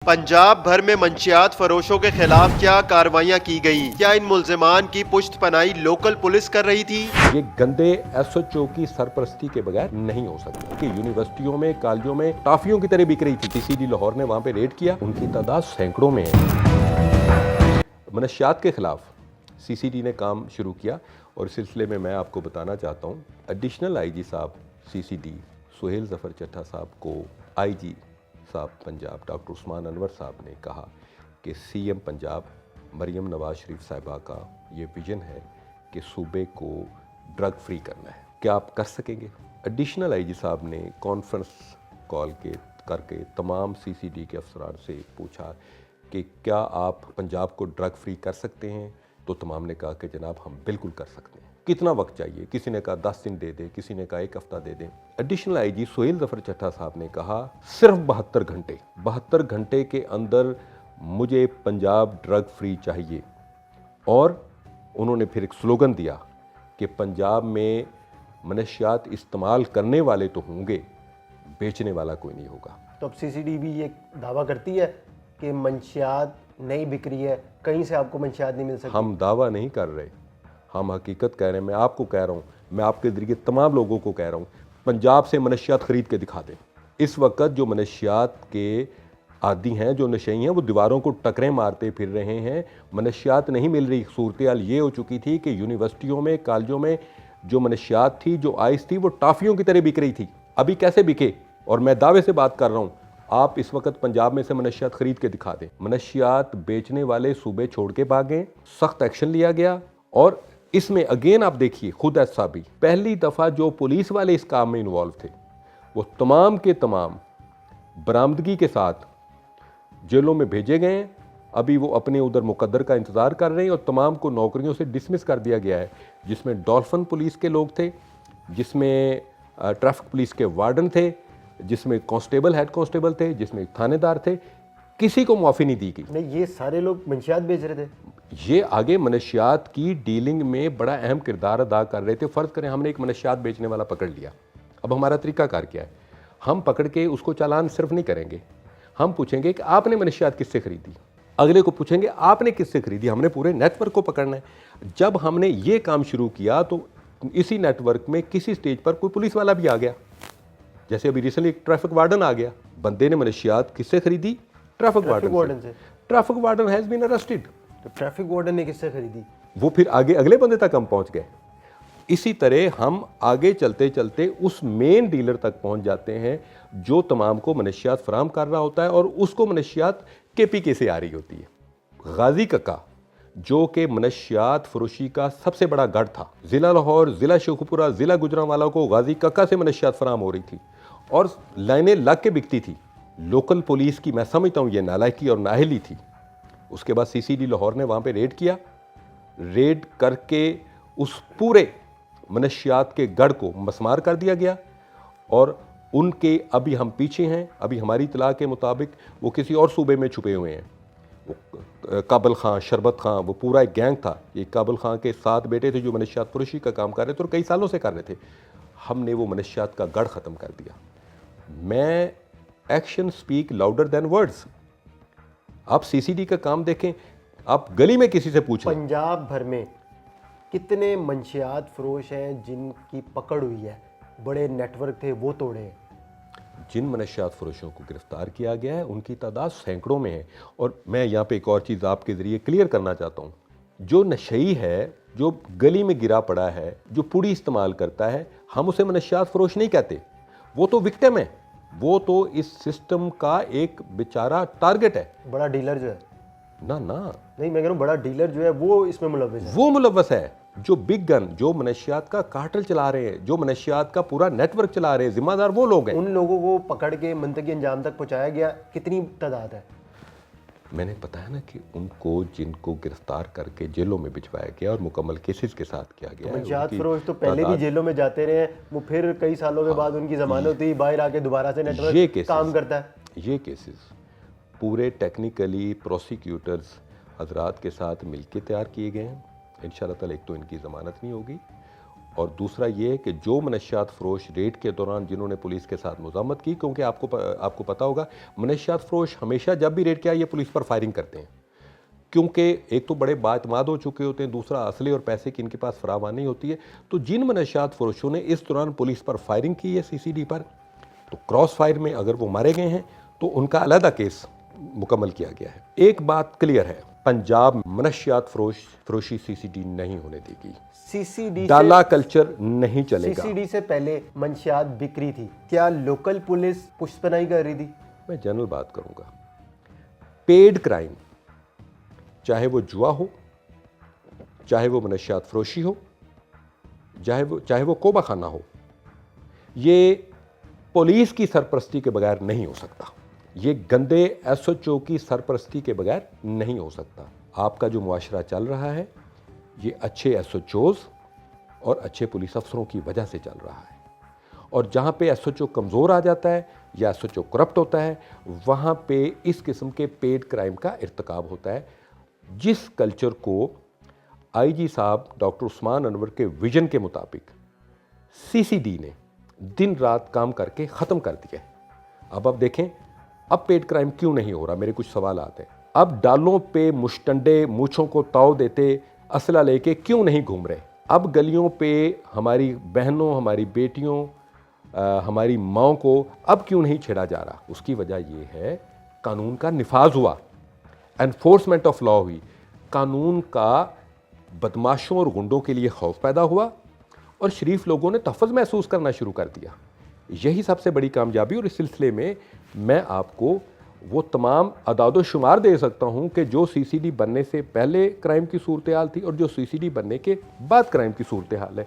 पंजाब भर में मंशियात फरोशों के खिलाफ क्या कार्रवाइयां की गई? क्या इन मुल्जिमान की पुश्त पनाही लोकल पुलिस कर रही थी? ये गंदे एसएचओ की सरपरस्ती के बगैर नहीं हो सकता कि यूनिवर्सिटियों में, कॉलेजों में टाफियों की तरह बिक रही थी। सीसीडी लाहौर ने वहां पे रेड किया, उनकी तादाद सैकड़ों में है। मनशियात के खिलाफ सीसीडी ने काम शुरू किया और इस सिलसिले में मैं आपको बताना चाहता हूँ, एडिशनल आईजी साहब सीसीडी सुहेल जफर चट्टा साहब को आईजी साहब पंजाब डॉक्टर उस्मान अनवर साहब ने कहा कि सीएम पंजाब मरियम नवाज शरीफ साहिबा का ये विजन है कि सूबे को ड्रग फ्री करना है। क्या आप कर सकेंगे? एडिशनल आईजी साहब ने कॉन्फ्रेंस कॉल करके तमाम सीसीडी के अफसरान से पूछा कि क्या आप पंजाब को ड्रग फ्री कर सकते हैं? तो तमाम ने कहा कि जनाब हम बिल्कुल कर सकते हैं। कितना वक्त चाहिए? किसी ने कहा 10 दिन दे दे, किसी ने कहा 1 हफ्ता दे दें। एडिशनल आईजी सुहेल जफर चट्टा साहब ने कहा सिर्फ 72 घंटे के अंदर मुझे पंजाब ड्रग फ्री चाहिए। और उन्होंने फिर एक स्लोगन दिया कि पंजाब में मनशियात इस्तेमाल करने वाले तो होंगे, बेचने वाला कोई नहीं होगा। तो अब सीसीडी भी ये दावा करती है कि मंशियात नहीं बिक रही है, कहीं से आपको मंशियात नहीं मिल सकती। हम दावा नहीं कर रहे, हम हकीकत कह रहे हैं। मैं आपको कह रहा हूँ, मैं आपके ज़रिए तमाम लोगों को कह रहा हूँ, पंजाब से मनशियात ख़रीद के दिखा दें। इस वक्त जो मनशियात के आदी हैं, जो नशई हैं, वो दीवारों को टकरें मारते फिर रहे हैं। मनशियात नहीं मिल रही। सूरत हाल ये हो चुकी थी कि यूनिवर्सिटियों में, कॉलेजों में जो मनशियात थी, जो आइस थी, वो टाफियों की तरह बिक रही थी। अभी कैसे बिके? और मैं दावे से बात कर रहा हूँ, आप इस वक्त पंजाब में से मनशियात खरीद के दिखा दें। मनशियात बेचने वाले सूबे छोड़ के भागें, सख्त एक्शन लिया गया। और इसमें अगेन आप देखिए, खुद ऐसा भी पहली दफ़ा जो पुलिस वाले इस काम में इन्वॉल्व थे, वो तमाम के तमाम बरामदगी के साथ जेलों में भेजे गए हैं। अभी वो अपने उधर मुकद्दर का इंतज़ार कर रहे हैं और तमाम को नौकरियों से डिसमिस कर दिया गया है, जिसमें डॉल्फिन पुलिस के लोग थे, जिसमें ट्रैफिक पुलिस के वार्डन थे, जिसमें कांस्टेबल, हेड कांस्टेबल थे, जिसमें थानेदार थे। किसी को माफ़ी नहीं दी गई। नहीं, ये सारे लोग मंशियात बेच रहे थे। ये आगे मनशियात की डीलिंग में बड़ा अहम किरदार अदा कर रहे थे। फ़र्ज़ करें हमने एक मनशियात बेचने वाला पकड़ लिया, अब हमारा तरीक़ाकार क्या है? हम पकड़ के उसको चालान सिर्फ नहीं करेंगे, हम पूछेंगे कि आपने मनशियात किससे ख़रीदी। अगले को पूछेंगे आपने किससे ख़रीदी। हमने पूरे नेटवर्क को पकड़ना है। जब हमने ये काम शुरू किया तो इसी नेटवर्क में किसी स्टेज पर कोई पुलिस वाला भी आ गया। जैसे अभी रिसेंटली एक ट्रैफिक वार्डन आ गया, बंदे ने मनशियात किससे खरीदी? ट्रैफिक वार्डन से। Traffic warden has been arrested. तो ट्रैफिक वार्डन ने किससे खरीदी? वो फिर आगे अगले बंदे तक हम पहुंच गए। इसी तरह हम आगे चलते चलते उस मेन डीलर तक पहुंच जाते हैं जो तमाम को मनशियात फराहम कर रहा होता है और उसको मनशियात केपीके से आ रही होती है। गाजी कक्का जो कि मनशियात फरोशी का सबसे बड़ा गढ़ था, ज़िला लाहौर, ज़िला शेखुपुरा, ज़िला गुजरांवाला को गाजी कक्का से मनशियात फराहम हो रही थी और लाइनें लग के बिकती थी। लोकल पुलिस की मैं समझता हूँ ये नालायकी और नाअहली थी। उसके बाद सीसीडी लाहौर ने वहाँ पे रेड किया। रेड करके उस पूरे मनशियात के गढ़ को मसमार कर दिया गया और उनके अभी हम पीछे हैं। अभी हमारी इतला के मुताबिक वो किसी और सूबे में छुपे हुए हैं। वो काबल खां, शरबत खां, वो पूरा एक गैंग था। ये काबल खां के 7 बेटे थे जो मनशियात फरोशी का काम कर रहे थे और कई सालों से कर रहे थे। हमने वो मनशियात का गढ़ ख़त्म कर दिया। मैं action speak louder than words. आप सीसीडी का काम देखें, आप गली में किसी से पूछें, पंजाब भर में कितने मंशियात फरोश हैं जिनकी पकड़ हुई है? बड़े नेटवर्क थे वो तोड़े हैं। जिन मनशियात फरोशों को गिरफ्तार किया गया है उनकी तादाद सैकड़ों में है। और मैं यहाँ पे एक और चीज़ आपके ज़रिए क्लियर करना चाहता हूँ, जो नशई है, जो गली में गिरा पड़ा है, जो पुड़ी इस्तेमाल करता है, हम उसे मनशियात फरोश नहीं कहते। वो तो विक्टिम है, वो तो इस सिस्टम का एक बेचारा टारगेट है। बड़ा डीलर जो है ना नहीं, मैं कह रहा हूँ बड़ा डीलर जो है वो इसमें मुलव्वस है। वो मुलव्वस है। जो बिग गन, जो मनशियात का कार्टेल चला रहे हैं, जो मनशियात का पूरा नेटवर्क चला रहे हैं, जिम्मेदार वो लोग हैं। उन लोगों को पकड़ के मंतकी अंजाम तक पहुंचाया गया, कितनी तादाद है? मैंने बताया ना कि उनको जिनको गिरफ्तार करके जेलों में भिजवाया गया और मुकम्मल केसेस के साथ किया गया। मंशियात फरोश तो पहले भी जेलों में जाते रहे हैं, वो फिर कई सालों के बाद उनकी जमानत हुई, बाहर आके दोबारा से नेटवर्क काम करता है। ये केसेस पूरे टेक्निकली प्रोसिक्यूटर्स हजरात के साथ मिलकर तैयार किए गए हैं। इंशाअल्लाह ताला एक तो इनकी ज़मानत नहीं होगी اور دوسرا یہ کہ جو منشیات فروش ریڈ کے دوران جنہوں نے پولیس کے ساتھ مزاحمت کی، کیونکہ آپ کو پتہ ہوگا منشیات فروش ہمیشہ جب بھی ریڈ کیا یہ پولیس پر فائرنگ کرتے ہیں، کیونکہ ایک تو بڑے بااعتماد ہو چکے ہوتے ہیں، دوسرا اسلحے اور پیسے کی ان کے پاس فراوانی ہوتی ہے۔ تو جن منشیات فروشوں نے اس دوران پولیس پر فائرنگ کی ہے CCD پر، تو کراس فائر میں اگر وہ مارے گئے ہیں تو ان کا علیحدہ کیس مکمل کیا گیا ہے۔ ایک بات کلیئر ہے، پنجاب منشیات فروشی CCD نہیں ہونے دے گی، CCD ڈالا کلچر نہیں چلے گا۔ CCD سے پہلے منشیات بکری تھی، کیا لوکل پولیس پشت پناہی کر رہی تھی؟ میں جنرل بات کروں گا۔ پیڈ کرائم، چاہے وہ جوا ہو، چاہے وہ منشیات فروشی ہو، چاہے وہ کوبہ خانہ ہو، یہ پولیس کی سرپرستی کے بغیر نہیں ہو سکتا، یہ گندے SHO کی سرپرستی کے بغیر نہیں ہو سکتا۔ آپ کا جو معاشرہ چل رہا ہے یہ اچھے SHOs اور اچھے پولیس افسروں کی وجہ سے چل رہا ہے، اور جہاں پہ SHO کمزور آ جاتا ہے یا SHO کرپٹ ہوتا ہے وہاں پہ اس قسم کے پیڈ کرائم کا ارتکاب ہوتا ہے، جس کلچر کو IG صاحب ڈاکٹر عثمان انور کے ویژن کے مطابق CCD نے دن رات کام کر کے ختم کر دیا ہے۔ اب دیکھیں اب پیڈ کرائم کیوں نہیں ہو رہا، میرے کچھ سوالات ہیں۔ اب ڈالوں پہ مشٹنڈے مونچھوں کو تاؤ دیتے اسلحہ لے کے کیوں نہیں گھوم رہے؟ اب گلیوں پہ ہماری بہنوں، ہماری بیٹیوں، ہماری ماؤں کو اب کیوں نہیں چھیڑا جا رہا؟ اس کی وجہ یہ ہے قانون کا نفاذ ہوا، انفورسمنٹ آف لا ہوئی، قانون کا بدماشوں اور گنڈوں کے لیے خوف پیدا ہوا اور شریف لوگوں نے تحفظ محسوس کرنا شروع کر دیا۔ یہی سب سے بڑی کامیابی، اور اس سلسلے میں میں آپ کو وہ تمام اعداد و شمار دے سکتا ہوں کہ جو CCD بننے سے پہلے کرائم کی صورتحال تھی اور جو CCD بننے کے بعد کرائم کی صورتحال ہے۔